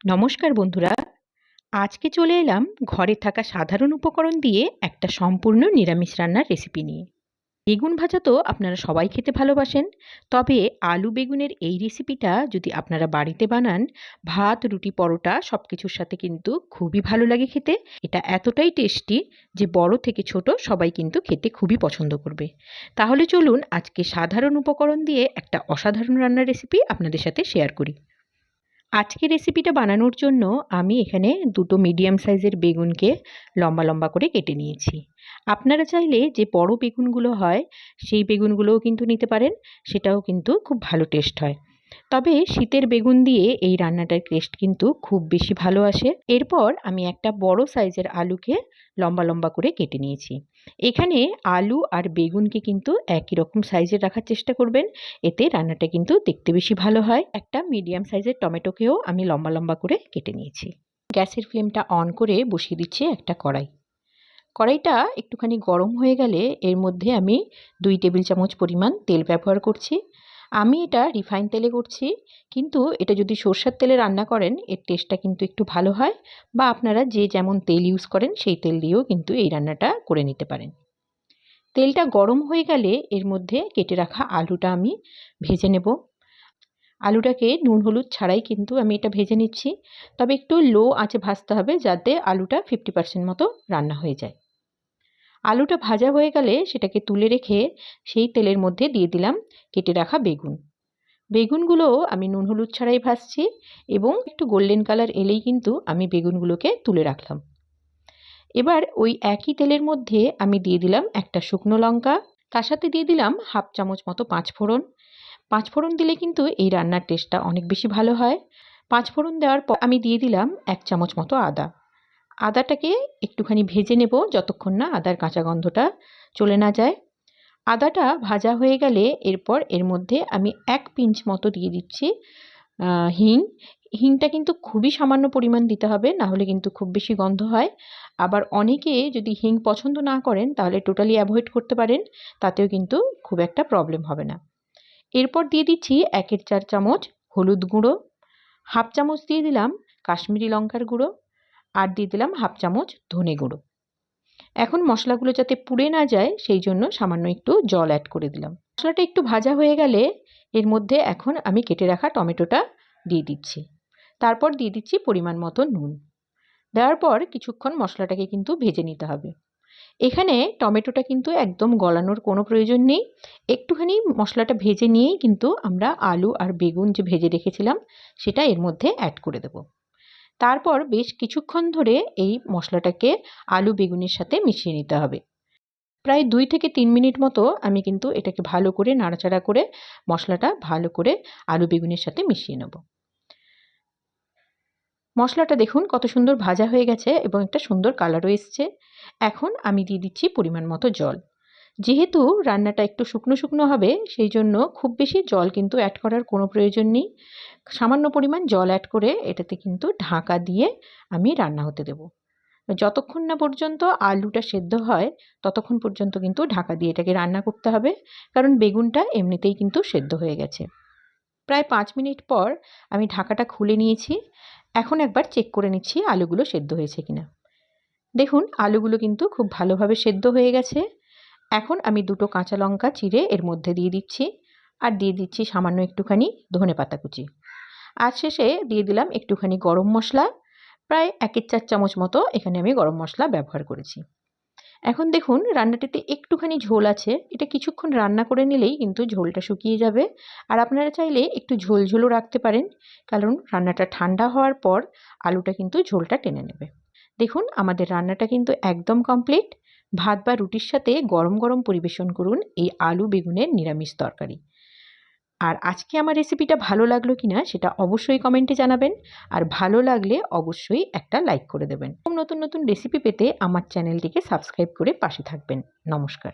নমস্কার বন্ধুরা, আজকে চলে এলাম ঘরে থাকা সাধারণ উপকরণ দিয়ে একটা সম্পূর্ণ নিরামিষ রান্নার রেসিপি নিয়ে। বেগুন ভাজা তো আপনারা সবাই খেতে ভালোবাসেন, তবে আলু বেগুনের এই রেসিপিটা যদি আপনারা বাড়িতে বানান, ভাত, রুটি, পরোটা সব কিছুর সাথে কিন্তু খুবই ভালো লাগে খেতে। এটা এতটাই টেস্টি যে বড় থেকে ছোট সবাই কিন্তু খেতে খুবই পছন্দ করবে। তাহলে চলুন আজকে সাধারণ উপকরণ দিয়ে একটা অসাধারণ রান্নার রেসিপি আপনাদের সাথে শেয়ার করি। আজকে রেসিপিটা বানানোর জন্য আমি এখানে দুটো মিডিয়াম সাইজের বেগুনকে লম্বা লম্বা করে কেটে নিয়েছি। আপনারা চাইলে যে বড় বেগুনগুলো হয় সেই বেগুনগুলোও কিন্তু নিতে পারেন, সেটাও কিন্তু খুব ভালো টেস্ট হয়। তবে শীতের বেগুন দিয়ে এই রান্নাটার টেস্ট কিন্তু খুব বেশি ভালো আসে। এরপর আমি একটা বড় সাইজের আলুকে লম্বা লম্বা করে কেটে নিয়েছি। এখানে আলু আর বেগুনকে কিন্তু একই রকম সাইজের রাখার চেষ্টা করবেন, এতে রান্নাটা কিন্তু দেখতে বেশি ভালো হয়। একটা মিডিয়াম সাইজের টমেটোকেও আমি লম্বা লম্বা করে কেটে নিয়েছি। গ্যাসের ফ্লেমটা অন করে বসিয়ে দিচ্ছি একটা কড়াই। কড়াইটা একটুখানি গরম হয়ে গেলে এর মধ্যে আমি 2 টেবিল চামচ পরিমাণ তেল ব্যবহার করছি। আমি এটা রিফাইন তেলে করছি, কিন্তু এটা যদি সরষের তেলে রান্না করেন এর টেস্টটা কিন্তু একটু ভালো হয়, বা আপনারা যে যেমন তেল ইউজ করেন সেই তেল দিয়েও কিন্তু এই রান্নাটা করে নিতে পারেন। তেলটা গরম হয়ে গেলে এর মধ্যে কেটে রাখা আলুটা আমি ভেজে নেব। আলুটাকে নুন হলুদ ছাড়াই কিন্তু আমি এটা ভেজে নিচ্ছি, তবে একটু লো আঁচে ভাজতে হবে যাতে আলুটা 50% মতো রান্না হয়ে যায়। আলুটা ভাজা হয়ে গেলে সেটাকে তুলে রেখে সেই তেলের মধ্যে দিয়ে দিলাম কেটে রাখা বেগুন। বেগুনগুলো আমি নুন হলুদ ছাড়াই ভাজছি, এবং একটু গোল্ডেন কালার এলেই কিন্তু আমি বেগুনগুলোকে তুলে রাখলাম। এবার ওই একই তেলের মধ্যে আমি দিয়ে দিলাম একটা শুকনো লঙ্কা, তার সাথে দিয়ে দিলাম হাফ চামচ মতো পাঁচফোড়ন। পাঁচফোড়ন দিলে কিন্তু এই রান্নার টেস্টটা অনেক বেশি ভালো হয়। পাঁচফোড়ন দেওয়ার পর আমি দিয়ে দিলাম 1 চামচ মতো আদা। আদাটাকে একটুখানি ভেজে নেব যতক্ষণ না আদার কাঁচা গন্ধটা চলে না যায়। আদাটা ভাজা হয়ে গেলে এরপর এর মধ্যে আমি 1 পিঞ্চ মতো দিয়ে দিচ্ছি হিং। হিংটা কিন্তু খুবই সামান্য পরিমাণ দিতে হবে, না হলে কিন্তু খুব বেশি গন্ধ হয়। আবার অনেকে যদি হিং পছন্দ না করেন তাহলে টোটালি অ্যাভয়েড করতে পারেন, তাতেও কিন্তু খুব একটা প্রবলেম হবে না। এরপর দিয়ে দিচ্ছি 1/4 চামচ হলুদ গুঁড়ো, হাফ চামচ দিয়ে দিলাম কাশ্মীরি লঙ্কার গুঁড়ো, আর দিয়ে দিলাম হাফ চামচ ধনে গুঁড়ো। এখন মশলাগুলো যাতে পুড়ে না যায় সেই জন্য সামান্য একটু জল অ্যাড করে দিলাম। মশলাটা একটু ভাজা হয়ে গেলে এর মধ্যে এখন আমি কেটে রাখা টমেটোটা দিয়ে দিচ্ছি। তারপর দিয়ে দিচ্ছি পরিমাণ মতো নুন। দেওয়ার পর কিছুক্ষণ মশলাটাকে কিন্তু ভেজে নিতে হবে। এখানে টমেটোটা কিন্তু একদম গলানোর কোনো প্রয়োজন নেই। একটুখানি মশলাটা ভেজে নিয়েই কিন্তু আমরা আলু আর বেগুন যে ভেজে রেখেছিলাম সেটা এর মধ্যে অ্যাড করে দেব। তারপর বেশ কিছুক্ষণ ধরে এই মশলাটাকে আলু বেগুনের সাথে মিশিয়ে নিতে হবে। প্রায় 2 থেকে 3 মিনিট মতো আমি কিন্তু এটাকে ভালো করে নাড়াচাড়া করে মশলাটা ভালো করে আলু বেগুনের সাথে মিশিয়ে নেব। মশলাটা দেখুন কত সুন্দর ভাজা হয়ে গেছে এবং একটা সুন্দর কালারও এসছে। এখন আমি দিয়ে দিচ্ছি পরিমাণ মতো জল। যেহেতু রান্নাটা একটু শুকনো শুকনো হবে সেই জন্য খুব বেশি জল কিন্তু অ্যাড করার কোনো প্রয়োজন নেই। সামান্য পরিমাণ জল অ্যাড করে এটাতে কিন্তু ঢাকা দিয়ে আমি রান্না হতে দেব। যতক্ষণ না পর্যন্ত আলুটা সেদ্ধ হয় ততক্ষণ পর্যন্ত কিন্তু ঢাকা দিয়ে এটাকে রান্না করতে হবে, কারণ বেগুনটা এমনিতেই কিন্তু সেদ্ধ হয়ে গেছে। প্রায় 5 মিনিট পর আমি ঢাকাটা খুলে নিয়েছি। এখন একবার চেক করে নিচ্ছি আলুগুলো সেদ্ধ হয়েছে কিনা। দেখুন আলুগুলো কিন্তু খুব ভালোভাবে সেদ্ধ হয়ে গেছে। এখন আমি 2টো কাঁচা লঙ্কা চিড়ে এর মধ্যে দিয়ে দিচ্ছি, আর দিয়ে দিচ্ছি সামান্য একটুখানি ধনেপাতা কুচি। আর শেষে দিয়ে দিলাম একটুখানি গরম মশলা, প্রায় 1/4 চামচ মতো এখানে আমি গরম মশলা ব্যবহার করেছি। এখন দেখুন রান্নাটিতে একটুখানি ঝোল আছে, এটা কিছুক্ষণ রান্না করে নিলেই কিন্তু ঝোলটা শুকিয়ে যাবে। আর আপনারা চাইলে একটু ঝোল ঝোলও রাখতে পারেন, কারণ রান্নাটা ঠান্ডা হওয়ার পর আলুটা কিন্তু ঝোলটা টেনে নেবে। দেখুন আমাদের রান্নাটা কিন্তু একদম কমপ্লিট। ভাত বা রুটির সাথে গরম গরম পরিবেশন করুন এই আলু বেগুনের নিরামিষ তরকারি। আর আজকে আমার রেসিপিটা ভালো লাগলো কিনা সেটা অবশ্যই কমেন্টে জানাবেন, আর ভালো লাগলে অবশ্যই একটা লাইক করে দেবেন। নতুন নতুন রেসিপি পেতে আমার চ্যানেলটিকে সাবস্ক্রাইব করে পাশে থাকবেন। নমস্কার।